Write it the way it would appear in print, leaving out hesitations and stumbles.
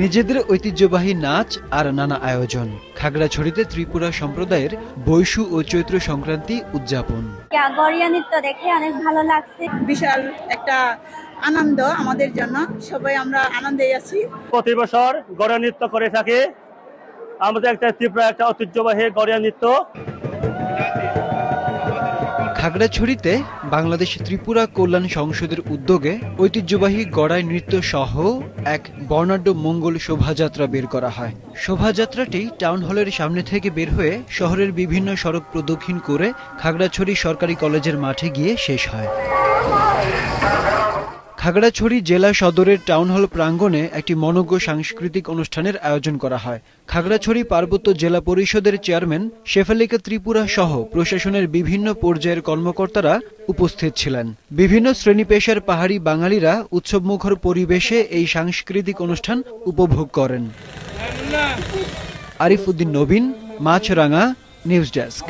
নিজেদের ঐতিহ্যবাহী নাচ আর নানা আয়োজন। খাগড়াছড়িতে ত্রিপুরা সম্প্রদায়ের বৈশু ও চৈত্র সংক্রান্তি উদযাপন। গড়িয়া নৃত্য দেখে অনেক ভালো লাগছে। বিশাল একটা আনন্দ আমাদের জন্য, সবাই আমরা আনন্দে আছি। প্রতি বছর গড়িয়া নৃত্য করে থাকে। আমাদের একটা ত্রিপুরা একটা ঐতিহ্যবাহী গড়িয়া নৃত্য। খাগড়াছড়িতে বাংলাদেশ ত্রিপুরা কল্যাণ সংসদের উদ্যোগে ঐতিহ্যবাহী গড়াই নৃত্য সহ এক বর্ণাঢ্য মঙ্গল শোভাযাত্রা বের করা হয়। শোভাযাত্রাটি টাউন হলের সামনে থেকে বের হয়ে শহরের বিভিন্ন সড়ক প্রদক্ষিণ করে খাগড়াছড়ি সরকারি কলেজের মাঠে গিয়ে শেষ হয়। খাগড়াছড়ি জেলা সদরের টাউন হল প্রাঙ্গণে একটি মনোজ্ঞ সাংস্কৃতিক অনুষ্ঠানের আয়োজন করা হয়। খাগড়াছড়ি পার্বত্য জেলা পরিষদের চেয়ারম্যান শেফালিকা ত্রিপুরা সহ প্রশাসনের বিভিন্ন পর্যায়ের কর্মকর্তারা উপস্থিত ছিলেন। বিভিন্ন শ্রেণী পেশার পাহাড়ি বাঙালিরা উৎসবমুখর পরিবেশে এই সাংস্কৃতিক অনুষ্ঠান উপভোগ করেন। আরিফ উদ্দিন নবীন, মাছরাঙা, নিউজ ডেস্ক।